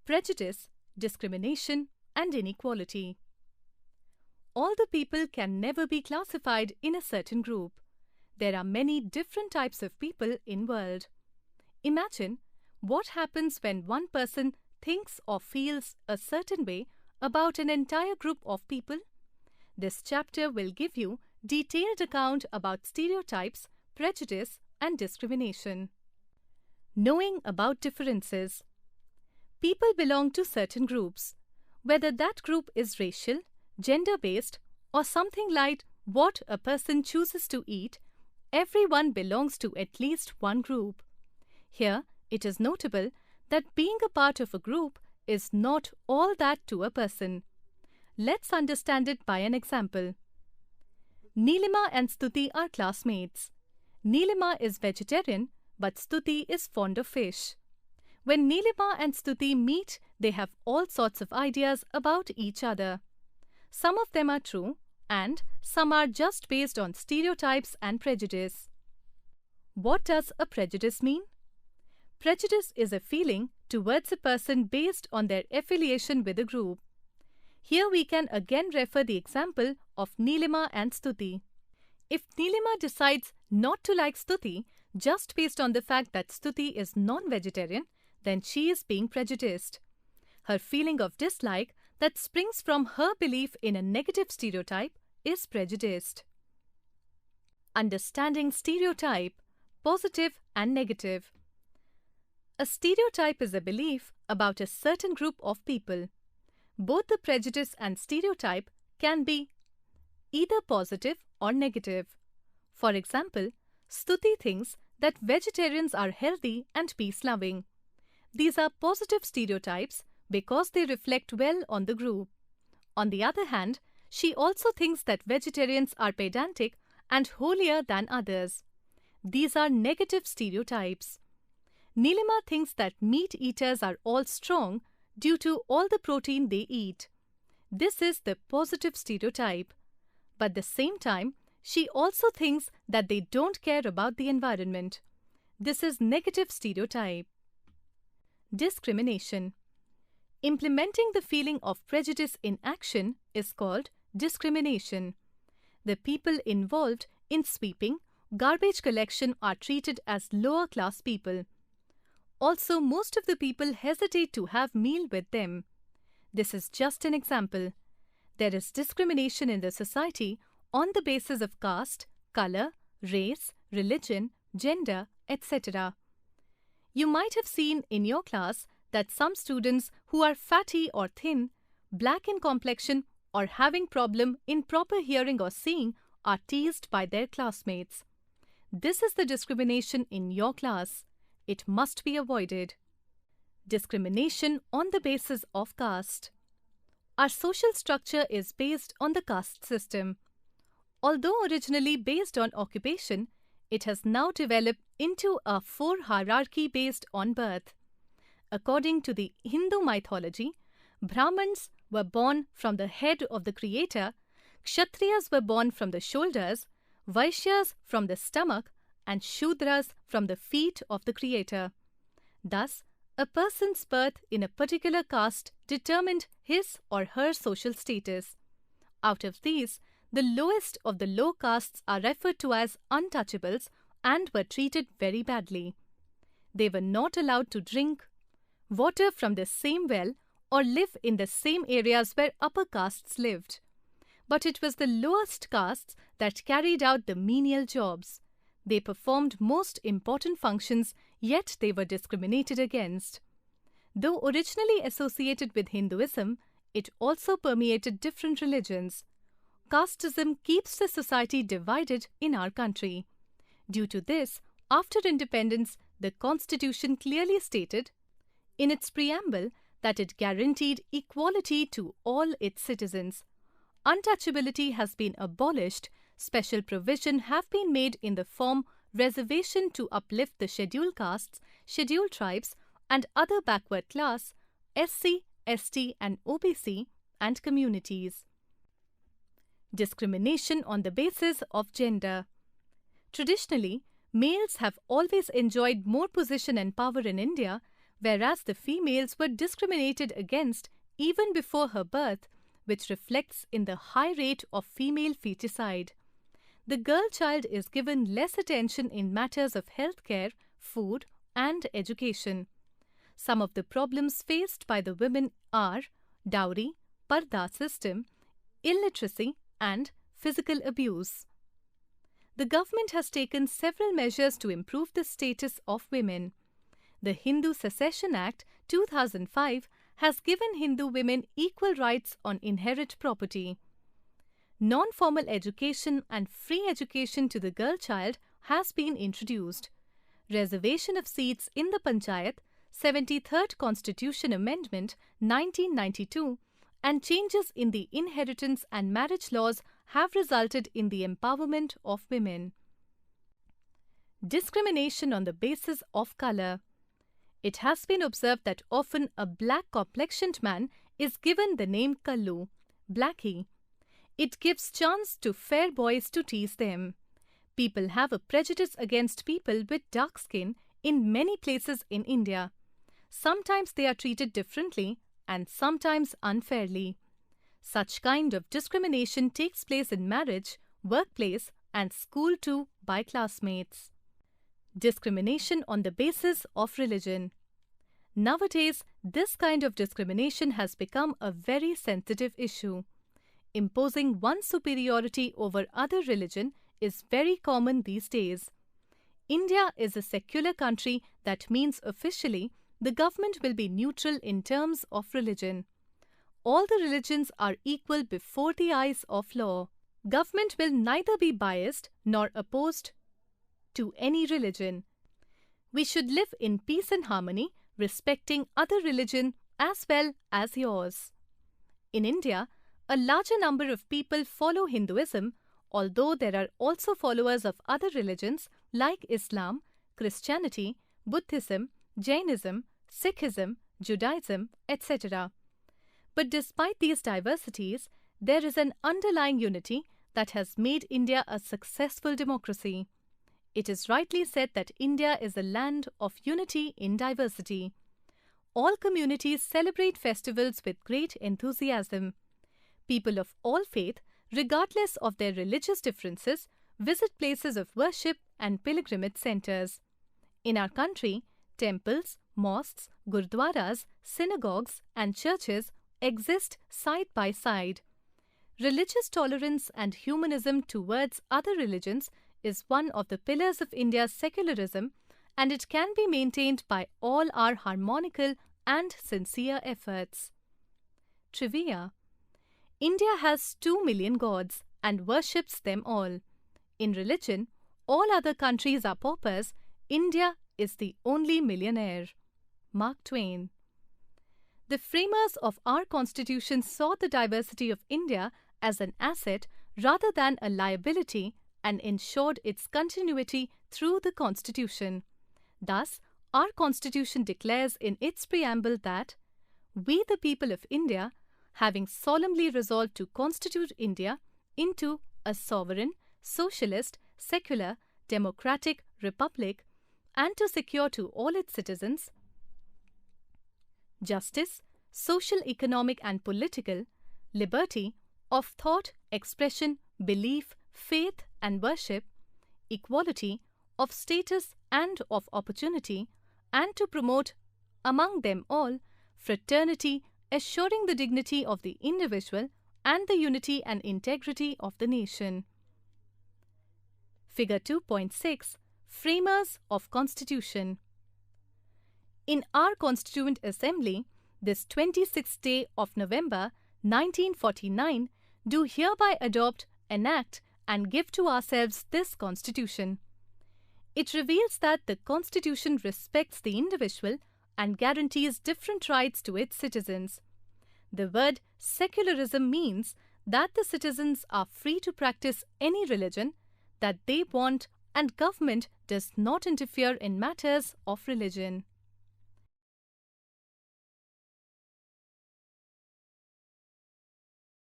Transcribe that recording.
prejudice, discrimination, and inequality. All the people can never be classified in a certain group. There are many different types of people in world. Imagine what happens when one person thinks or feels a certain way about an entire group of people. This chapter will give you detailed account about stereotypes, prejudice, and discrimination. Knowing about differences. People belong to certain groups. Whether that group is racial, gender-based, or something like what a person chooses to eat, everyone belongs to at least one group. Here, it is notable that being a part of a group is not all that to a person. Let's understand it by an example. Neelima and Stuti are classmates. Neelima is vegetarian, but Stuti is fond of fish. When Neelima and Stuti meet, they have all sorts of ideas about each other. Some of them are true, and some are just based on stereotypes and prejudice. What does a prejudice mean? Prejudice is a feeling towards a person based on their affiliation with a group. Here we can again refer the example of Neelima and Stuti. If Neelima decides not to like Stuti just based on the fact that Stuti is non-vegetarian, then she is being prejudiced. Her feeling of dislike that springs from her belief in a negative stereotype is prejudiced. Understanding stereotype, positive and negative. A stereotype is a belief about a certain group of people. Both the prejudice and stereotype can be either positive or negative. For example, Stuti thinks that vegetarians are healthy and peace-loving. These are positive stereotypes because they reflect well on the group. On the other hand, she also thinks that vegetarians are pedantic and holier than others. These are negative stereotypes. Neelima thinks that meat eaters are all strong due to all the protein they eat. This is the positive stereotype. But at the same time, she also thinks that they don't care about the environment. This is negative stereotype. Discrimination. Implementing the feeling of prejudice in action is called discrimination. The people involved in sweeping, garbage collection are treated as lower class people. Also, most of the people hesitate to have meal with them. This is just an example. There is discrimination in the society on the basis of caste, color, race, religion, gender, etc. You might have seen in your class that some students who are fatty or thin, black in complexion, or having problem in proper hearing or seeing are teased by their classmates. This is the discrimination in your class. It must be avoided. Discrimination on the basis of caste. Our social structure is based on the caste system. Although originally based on occupation, it has now developed into a 4 hierarchy based on birth. According to the Hindu mythology, Brahmins were born from the head of the creator, Kshatriyas were born from the shoulders, Vaishyas from the stomach, and Shudras from the feet of the creator. Thus, a person's birth in a particular caste determined his or her social status. Out of these, the lowest of the low castes are referred to as untouchables and were treated very badly. They were not allowed to drink water from the same well or live in the same areas where upper castes lived. But it was the lowest castes that carried out the menial jobs. They performed most important functions, yet they were discriminated against. Though originally associated with Hinduism, it also permeated different religions. Casteism keeps the society divided in our country. Due to this, after independence, the Constitution clearly stated in its preamble that it guaranteed equality to all its citizens. Untouchability has been abolished. Special provision have been made in the form reservation to uplift the scheduled castes, scheduled tribes and other backward class, SC, ST and OBC and communities. Discrimination on the basis of gender. Traditionally, males have always enjoyed more position and power in India, whereas the females were discriminated against even before her birth, which reflects in the high rate of female feticide. The girl child is given less attention in matters of healthcare, food, and education. Some of the problems faced by the women are dowry, parda system, illiteracy, and physical abuse. The government has taken several measures to improve the status of women. The Hindu Succession Act 2005 has given Hindu women equal rights on inherent property. Non-formal education and free education to the girl child has been introduced. Reservation of seats in the Panchayat, 73rd Constitution Amendment 1992, and changes in the inheritance and marriage laws have resulted in the empowerment of women. Discrimination on the basis of color. It has been observed that often a black-complexioned man is given the name Kallu, Blackie. It gives chance to fair boys to tease them. People have a prejudice against people with dark skin in many places in India. Sometimes they are treated differently and sometimes unfairly. Such kind of discrimination takes place in marriage, workplace, and school too by classmates. Discrimination on the basis of religion. Nowadays, this kind of discrimination has become a very sensitive issue. Imposing one's superiority over other religion is very common these days. India is a secular country, that means officially the government will be neutral in terms of religion. All the religions are equal before the eyes of law. Government will neither be biased nor opposed to any religion. We should live in peace and harmony, respecting other religion as well as yours. In India, a larger number of people follow Hinduism, although there are also followers of other religions like Islam, Christianity, Buddhism, Jainism, Sikhism, Judaism, etc. But despite these diversities, there is an underlying unity that has made India a successful democracy. It is rightly said that India is a land of unity in diversity. All communities celebrate festivals with great enthusiasm. People of all faith, regardless of their religious differences, visit places of worship and pilgrimage centers. In our country, temples, mosques, gurdwaras, synagogues, and churches exist side by side. Religious tolerance and humanism towards other religions is one of the pillars of India's secularism, and it can be maintained by all our harmonical and sincere efforts. Trivia. India has 2 million gods and worships them all. In religion, all other countries are paupers. India is the only millionaire. Mark Twain. The framers of our constitution saw the diversity of India as an asset rather than a liability and ensured its continuity through the constitution. Thus, our constitution declares in its preamble that we, the people of India, having solemnly resolved to constitute India into a sovereign, socialist, secular, democratic republic, and to secure to all its citizens justice, social, economic, and political, liberty of thought, expression, belief, faith, and worship, equality of status and of opportunity, and to promote among them all fraternity, assuring the dignity of the individual and the unity and integrity of the nation. Figure 2.6 Framers of Constitution. In our Constituent Assembly, this 26th day of November 1949, do hereby adopt, enact, and give to ourselves this Constitution. It reveals that the Constitution respects the individual and guarantees different rights to its citizens. The word secularism means that the citizens are free to practice any religion that they want, and government does not interfere in matters of religion.